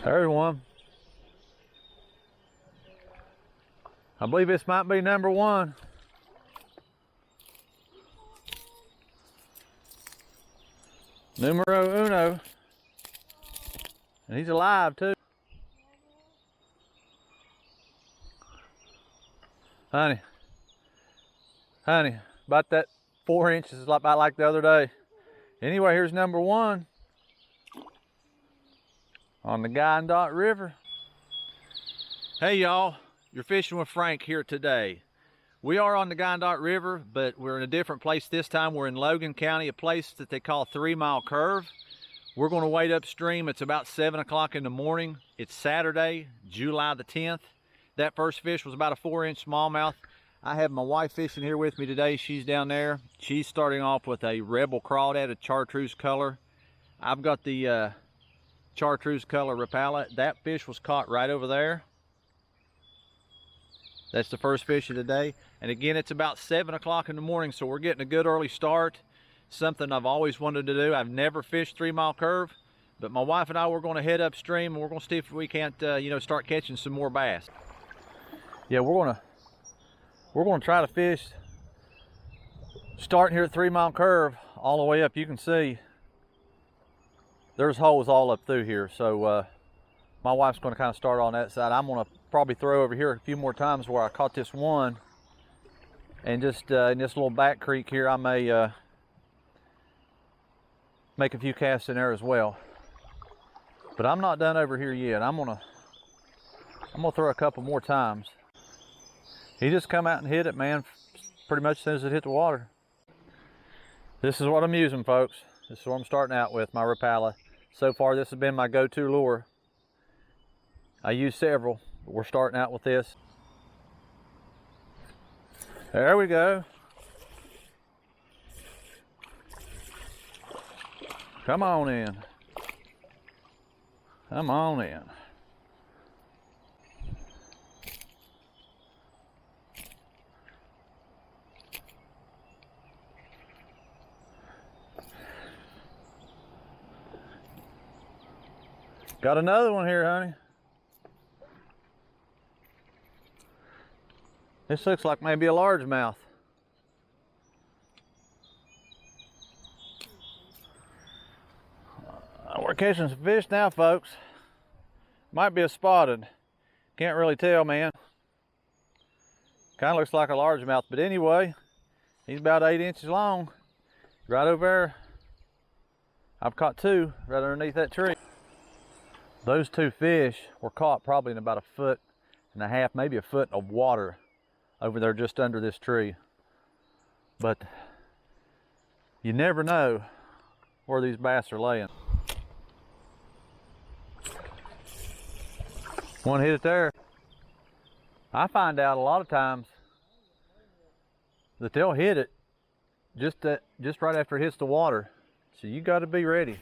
There's one. I believe this might be number one. Numero uno. And he's alive too. Honey, about that 4 inches, about like the other day. Anyway, here's number one on the Guy River. Hey y'all, you're fishing with Frank here today. We are on the Guy River, but we're in a different place this time. We're in Logan County, a place that they call 3 Mile Curve. We're going to wade upstream. It's about 7 o'clock in the morning. It's Saturday, July the 10th. That first fish was about a 4-inch smallmouth. I have my wife fishing here with me today. She's down there. She's starting off with a Rebel crawdad, a chartreuse color. I've got the chartreuse color Rapala. That fish was caught right over there. That's the first fish of the day. And again, it's about 7 o'clock in the morning, so we're getting a good early start. Something I've always wanted to do. I've never fished 3 Mile Curve, but my wife and I, we're going to head upstream and we're going to see if we can't, start catching some more bass. Yeah, we're going to try to fish starting here at 3 Mile Curve all the way up. You can see there's holes all up through here, so my wife's going to kind of start on that side. I'm going to probably throw over here a few more times where I caught this one, and just in this little back creek here I may make a few casts in there as well. But I'm not done over here yet. I'm gonna throw a couple more times. He just come out and hit it, man, pretty much as soon as it hit the water. This is what I'm using, folks. This is what I'm starting out with, my Rapala. So far, this has been my go-to lure. I use several, but we're starting out with this. There we go. Come on in. Come on in. Got another one here, honey. This looks like maybe a largemouth. We're catching some fish now, folks. Might be a spotted. Can't really tell, man. Kind of looks like a largemouth, but anyway, he's about 8 inches long. Right over there. I've caught two right underneath that tree. Those two fish were caught probably in about 1.5 feet, maybe a foot of water over there just under this tree. But you never know where these bass are laying. One hit it there. I find out a lot of times that they'll hit it just right after it hits the water. So you got to be ready.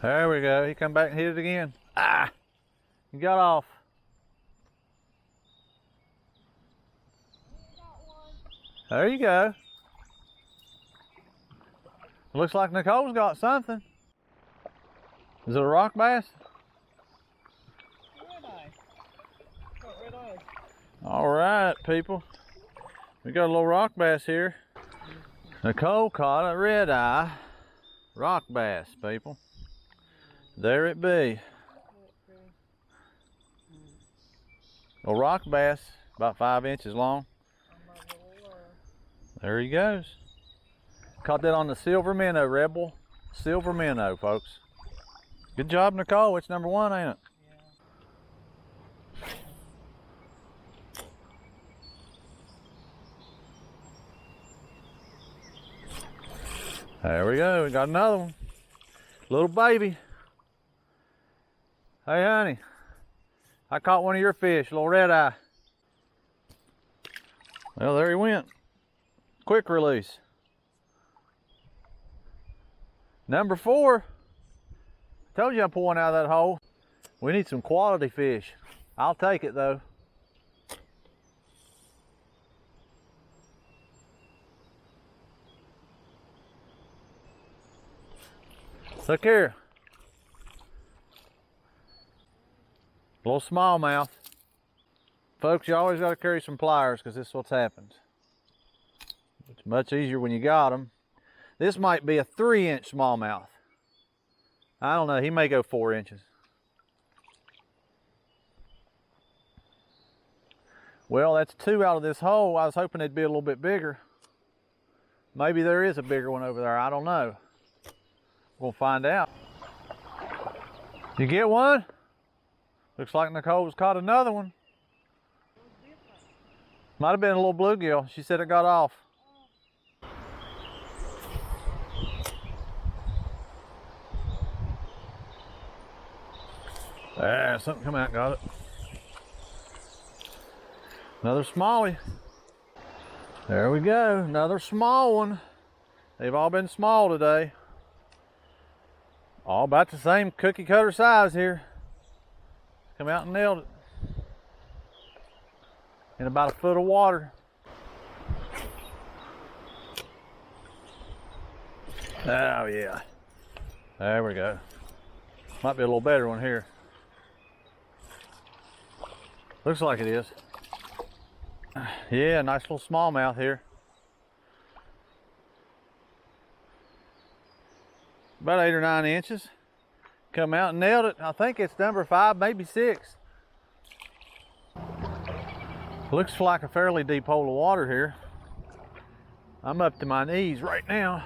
There we go. He come back and hit it again. Ah! He got off. There you go. Looks like Nicole's got something. Is it a rock bass? All right, people. We got a little rock bass here. Nicole caught a red eye rock bass, people. There it be. A rock bass, about 5 inches long. There he goes. Caught that on the silver minnow, Rebel silver minnow, folks. Good job, Nicole. It's number one, ain't it? There we go. We got another one. Little baby. Hey, honey. I caught one of your fish, little red eye. Well, there he went. Quick release. Number 4. Told you I'm pulling out of that hole. We need some quality fish. I'll take it though. Look here. little smallmouth. Folks, you always got to carry some pliers because this is what happens. It's much easier when you got them. This might be a 3-inch smallmouth. I don't know, he may go 4 inches. Well, that's 2 out of this hole. I was hoping it'd be a little bit bigger. Maybe there is a bigger one over there, I don't know. We'll find out. You get one? Looks like Nicole's caught another one. Might have been a little bluegill. She said it got off. Ah, something come out, got it. Another smallie. There we go, another small one. They've all been small today. All about the same cookie cutter size here. Come out and nailed it. In about a foot of water. Oh yeah. There we go. Might be a little better one here. Looks like it is. Yeah, nice little smallmouth here. About 8 or 9 inches. Come out and nailed it. I think it's number 5, maybe 6. Looks like a fairly deep hole of water here. I'm up to my knees right now.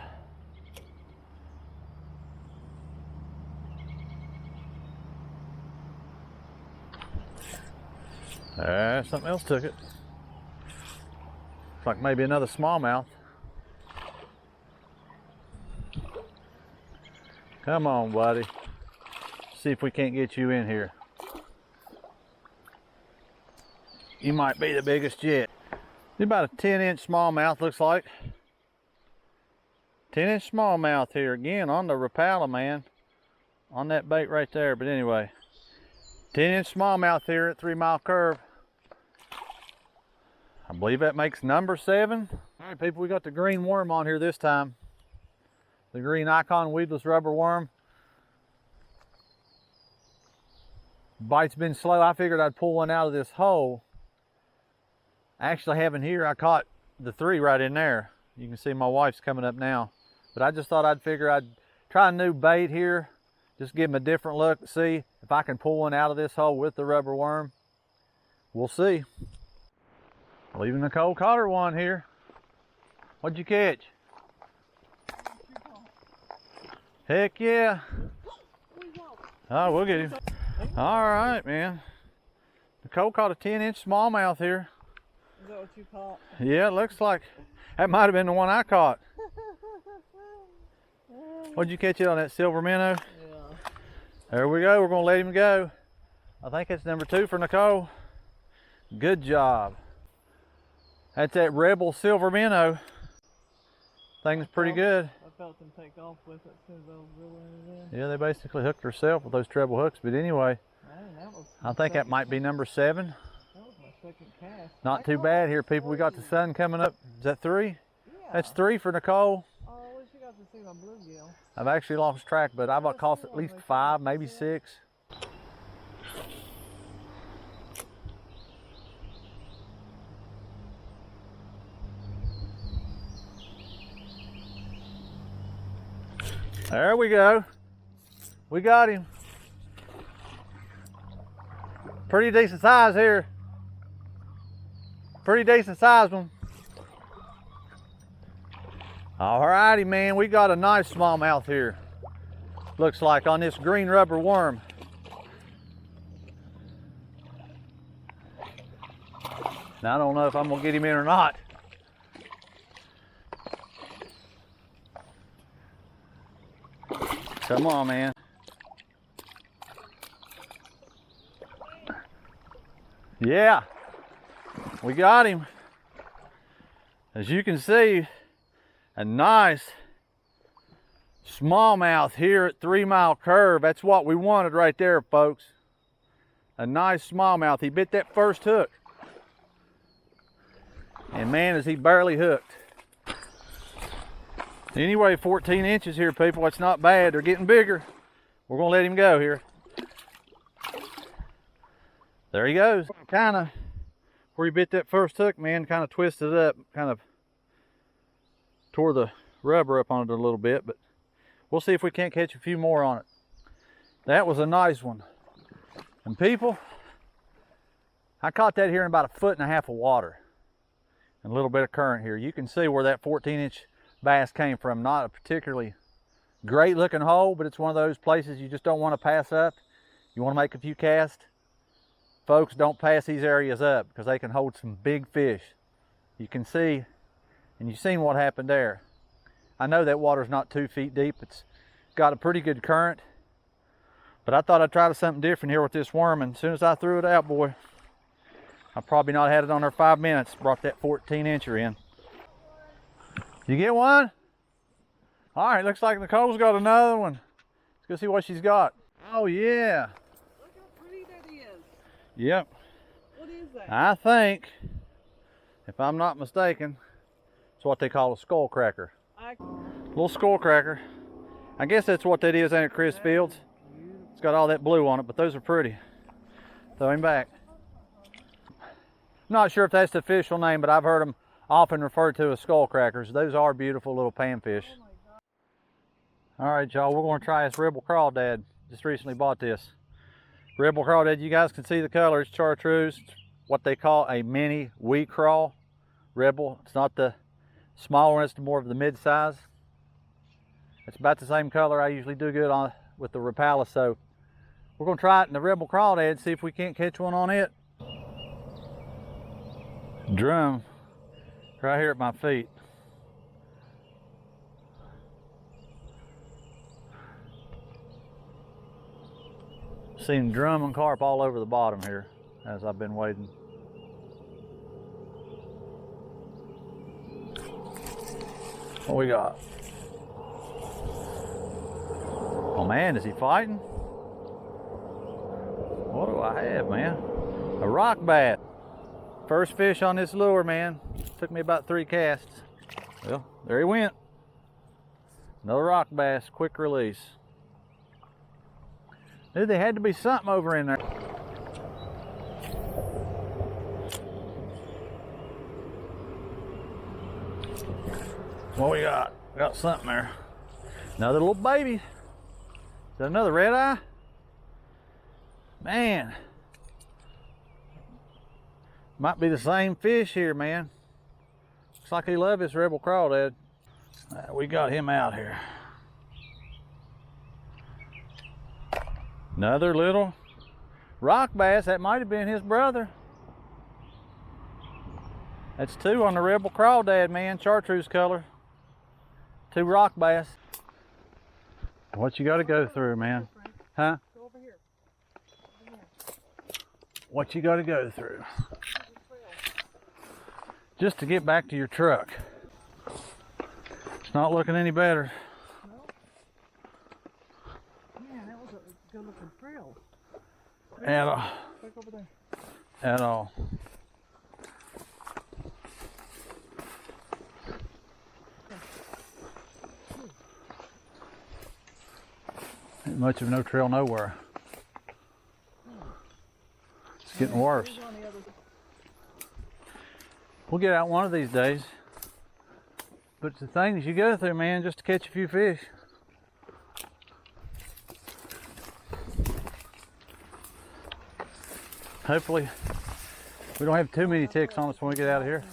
Something else took it. Looks like maybe another smallmouth. Come on, buddy. See if we can't get you in here. You might be the biggest yet. About a 10-inch smallmouth, looks like. 10-inch smallmouth here again on the Rapala, man. On that bait right there. But anyway, 10-inch smallmouth here at 3 Mile Curve. I believe that makes number 7. All right, people, we got the green worm on here this time. The green icon weedless rubber worm. Bite's been slow. I figured I'd pull one out of this hole. I actually haven't here. I caught the 3 right in there. You can see my wife's coming up now. But I just thought I'd try a new bait here. Just give him a different look. See if I can pull one out of this hole with the rubber worm. We'll see. Leaving Nicole caught her one here. What'd you catch? Heck yeah. Oh, we'll get him. All right, man. Nicole caught a 10-inch smallmouth here. Is that what you caught? Yeah, it looks like that might have been the one I caught. What'd you catch it on, that silver minnow? Yeah. There we go. We're going to let him go. I think that's number 2 for Nicole. Good job. That's that Rebel silver minnow. Thing's pretty good. I felt them take off with it as soon as I was reeling it in. Yeah, they basically hooked herself with those treble hooks. But anyway, Man, I think that might be number 7. That was my second cast. Not too bad here, people. We got the sun coming up. Is that 3? Yeah. That's 3 for Nicole. Oh, I wish you got to see my bluegill. I've actually lost track, but I've caught at least 5, maybe 6. There we go. We got him. Pretty decent size here. Pretty decent size one. Alrighty, man, we got a nice smallmouth here. Looks like on this green rubber worm. Now I don't know if I'm gonna get him in or not. Come on, man. Yeah, we got him. As you can see, a nice smallmouth here at 3 Mile Curve. That's what we wanted right there, folks. A nice smallmouth. He bit that first hook. And man, is he barely hooked. Anyway, 14 inches here, people. It's not bad. They're getting bigger. We're going to let him go here. There he goes. Kind of where he bit that first hook, man, kind of twisted it up, kind of tore the rubber up on it a little bit, but we'll see if we can't catch a few more on it. That was a nice one. And people, I caught that here in about 1.5 feet of water and a little bit of current here. You can see where that 14-inch bass came from. Not a particularly great looking hole, but it's one of those places you just don't want to pass up. You want to make a few casts. Folks, don't pass these areas up because they can hold some big fish. You can see, and you've seen what happened there. I know that water's not 2 feet deep. It's got a pretty good current, but I thought I'd try something different here with this worm, and as soon as I threw it out, boy, I probably not had it on there 5 minutes. Brought that 14-incher in. You get one? All right, looks like Nicole's got another one. Let's go see what she's got. Oh yeah. Look how pretty that is. Yep. What is that? I think, if I'm not mistaken, it's what they call a skull cracker. Little skull cracker. I guess that's what that is, ain't it, Chris Fields? It's got all that blue on it, but those are pretty. Throw him back. Not sure if that's the official name, but I've heard them often referred to as skull crackers. Those are beautiful little panfish. All right, y'all, we're going to try this Rebel Crawdad. Just recently bought this. Rebel Crawdad, you guys can see the color. It's chartreuse. It's what they call a mini wheat crawl. Rebel, it's not the smaller one, it's more of the mid-size. It's about the same color. I usually do good on with the Rapala, so we're going to try it in the Rebel Crawdad and see if we can't catch one on it. Drum right here at my feet. Seen drum and carp all over the bottom here as I've been waiting. What we got? Oh man, is he fighting? What do I have, man? A rock bat. First fish on this lure, man. Took me about 3 casts. Well, there he went. Another rock bass, quick release. Knew there had to be something over in there. What we got? We got something there. Another little baby. Is that another red eye? Man. Might be the same fish here, man. Looks like he loves his Rebel Crawdad. We got him out here. Another little rock bass. That might have been his brother. That's 2 on the Rebel Crawdad, man. Chartreuse color. 2 rock bass. What you got to go through, man? Huh? Go over here. Over here. What you got to go through just to get back to your truck. It's not looking any better. Man, that was a good looking trail. At all. Back over there. At all. Ain't much of no trail nowhere. It's getting worse. We'll get out one of these days. But the things you go through, man, just to catch a few fish. Hopefully, we don't have too many ticks on us when we get out of here.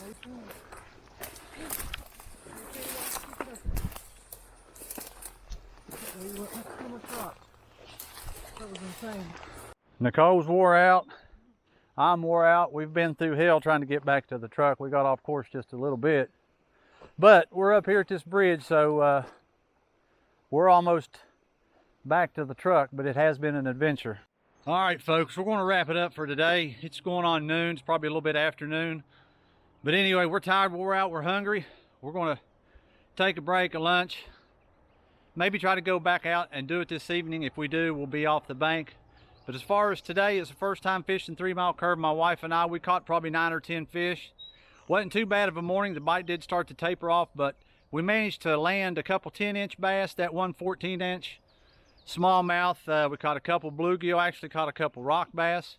That was insane. Nicole's wore out. I'm wore out. We've been through hell trying to get back to the truck. We got off course just a little bit. But we're up here at this bridge, so we're almost back to the truck, but it has been an adventure. All right, folks, we're going to wrap it up for today. It's going on noon. It's probably a little bit afternoon. But anyway, we're tired, we're out, we're hungry. We're going to take a break, a lunch. Maybe try to go back out and do it this evening. If we do, we'll be off the bank. But as far as today, it's the first time fishing 3 Mile Curve. My wife and I, we caught probably 9 or 10 fish. Wasn't too bad of a morning. The bite did start to taper off, but we managed to land a couple 10-inch bass, that one 14-inch smallmouth. We caught a couple bluegill, actually caught a couple rock bass.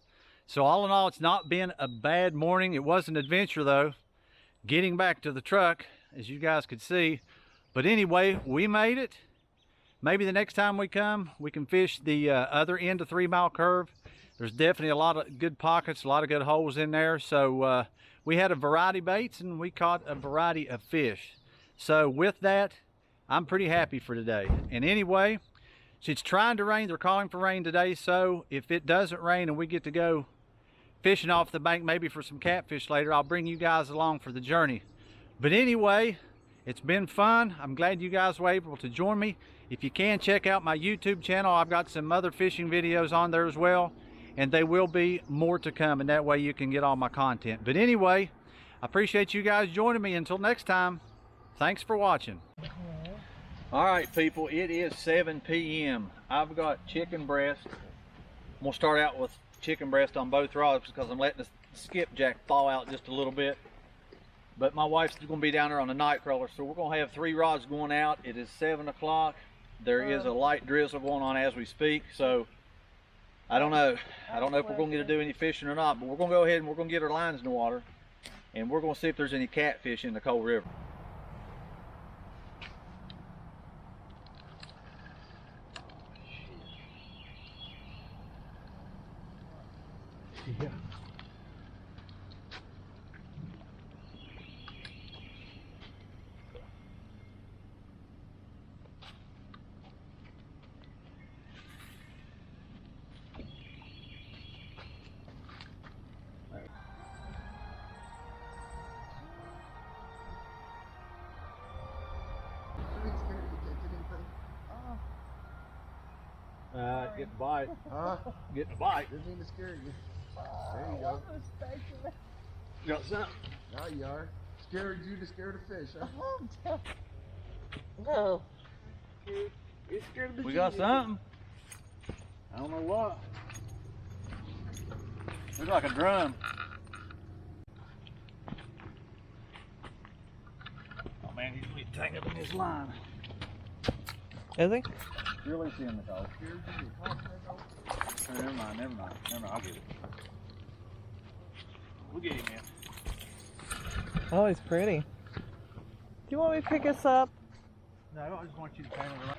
So all in all, it's not been a bad morning. It was an adventure though, getting back to the truck, as you guys could see. But anyway, we made it. Maybe the next time we come, we can fish the other end of 3 Mile Curve. There's definitely a lot of good pockets, a lot of good holes in there. So we had a variety of baits and we caught a variety of fish. So with that, I'm pretty happy for today. And anyway, it's trying to rain. They're calling for rain today. So if it doesn't rain and we get to go fishing off the bank, maybe for some catfish later, I'll bring you guys along for the journey. But anyway, it's been fun. I'm glad you guys were able to join me. If you can, check out my YouTube channel. I've got some other fishing videos on there as well, and there will be more to come, and that way you can get all my content. But anyway, I appreciate you guys joining me. Until next time, thanks for watching. All right, people, it is 7 p.m. I've got chicken breast. I'm gonna start out with chicken breast on both rods because I'm letting the skipjack thaw out just a little bit. But my wife's gonna be down there on the night crawler, so we're gonna have 3 rods going out. It is 7 o'clock. There is a light drizzle going on as we speak, so I don't know if we're gonna get to do any fishing or not, but we're gonna go ahead and we're gonna get our lines in the water, and we're gonna see if there's any catfish in the Cold River. Yeah. Get the bite. Huh? Get the bite. Didn't mean to scare you. There you go. You got something? Now you are. Scared you to scare the fish, huh? No. You're scared of the We got something. I don't know what. Looks like a drum. Oh man, he's really tangled in his line. Is he? Really seeing the dog. Oh, never mind. I'll get it. We'll get him in. Oh, he's pretty. Do you want me to pick this up? No, I just want you to tangle around.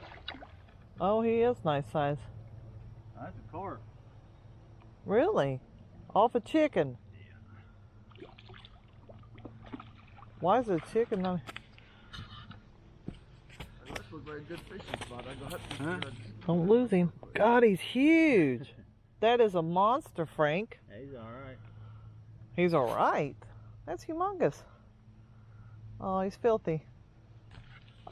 Oh, he is nice size. That's a carp. Really? Off a chicken? Yeah. Why is it a chicken? No. This was a very good fishing spot. I go Huh? Don't lose him. God, he's huge. That is a monster, Frank. He's alright. He's alright. That's humongous. Oh, he's filthy.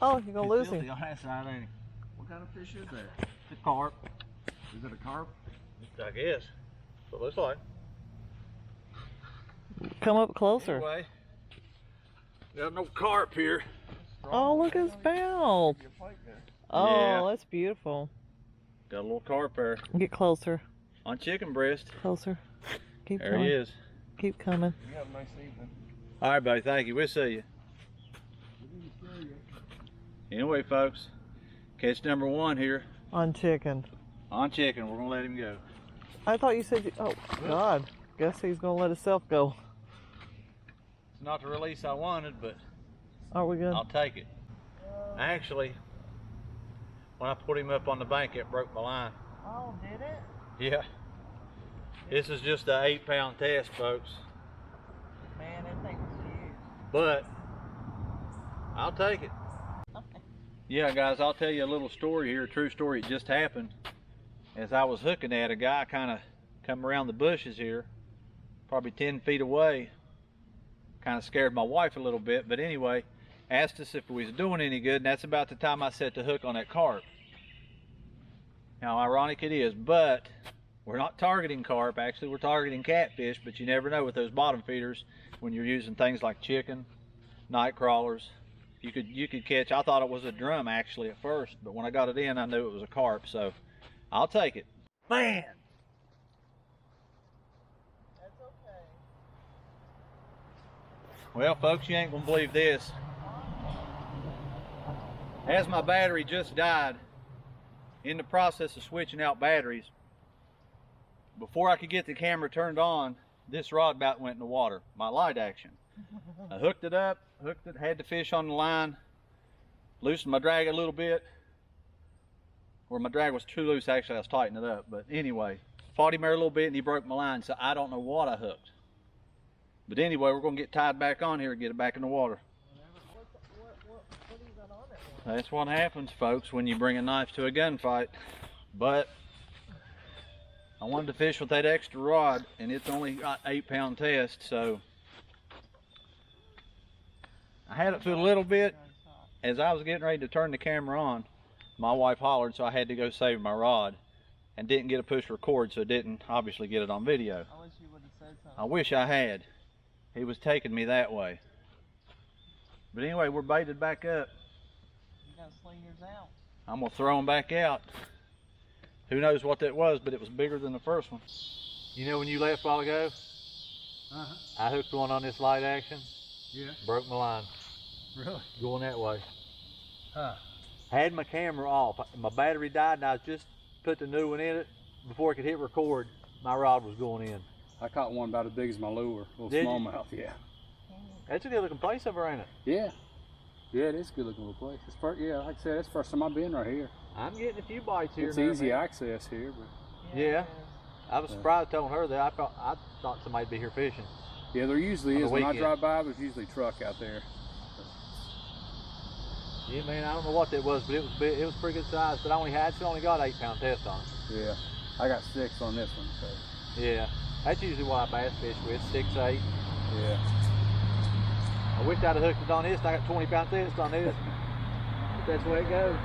Oh, you're gonna lose him. On that side, ain't he? What kind of fish is that? It's a carp. Is it a carp? I guess. So it looks like. Come up closer. Anyway, got no carp here. Oh, look at his mouth. Oh, Yeah. that's beautiful. Got a little carp there. Get closer. On chicken breast. Closer. Keep There coming. he is. Keep coming. You have a nice evening. All right, buddy. Thank you. We'll see you. Anyway, folks, catch number 1 here On chicken. on chicken. We're gonna let him go. I thought you said you, oh God. Guess he's gonna let himself go. It's not the release I wanted, but Are we good? I'll take it. Actually, when I put him up on the bank, it broke my line. Oh, did it? Yeah. This is just an 8-pound test, folks. Man, that thing was huge. But I'll take it. Yeah, guys, I'll tell you a little story here, a true story. It just happened. As I was hooking at, a guy kind of come around the bushes here, probably 10 feet away. Kind of scared my wife a little bit, but anyway, asked us if we was doing any good, and that's about the time I set the hook on that carp. Now, ironic it is, but we're not targeting carp. Actually, we're targeting catfish, but you never know with those bottom feeders when you're using things like chicken, night crawlers. You could catch. I thought it was a drum actually at first, but when I got it in, I knew it was a carp. So I'll take it. Man. That's okay. Well, folks, you ain't gonna believe this. As my battery just died, in the process of switching out batteries, before I could get the camera turned on, this rod about went in the water, my light action. I hooked it up, had the fish on the line, loosened my drag a little bit. Where my drag was too loose, actually I was tightening it up. But anyway, fought him there a little bit and he broke my line, so I don't know what I hooked. But anyway, we're gonna get tied back on here and get it back in the water. That's what happens, folks, when you bring a knife to a gunfight. But I wanted to fish with that extra rod, and it's only got 8-pound test, so I had it for a little bit. As I was getting ready to turn the camera on, my wife hollered, so I had to go save my rod, and didn't get a push record, so didn't obviously get it on video. I wish you would have said something. I wish I had. He was taking me that way. But anyway, we're baited back up. You gotta sling yours out. I'm gonna throw them back out. Who knows what that was, but it was bigger than the first one. You know when you left a while ago, I hooked one on this light action, Yeah. broke my line, Really? going that way. Huh. Had my camera off. My battery died and I just put the new one in it. Before I could hit record, my rod was going in. I caught one about as big as my lure, little Did you? smallmouth. Yeah. That's a good looking place over, ain't it? Yeah. Yeah, it is a good looking little place. It's first, yeah, like I said, it's the first time I've been right here. I'm getting a few bites here. It's and there, easy man. access here, but Yeah. I was surprised telling her that. I thought somebody'd be here fishing. yeah, there usually On the is. When I weekend. drive by, there's usually a truck out there. Yeah, man, I don't know what that was, but it was big. It was pretty good size, but I only got 8-pound test on it. Yeah. I got 6 on this one, so. Yeah, that's usually what I bass fish with, 6, 8. Yeah. I wish I'd have hooked it on this. I got 20-pound test on this. But that's the way it goes.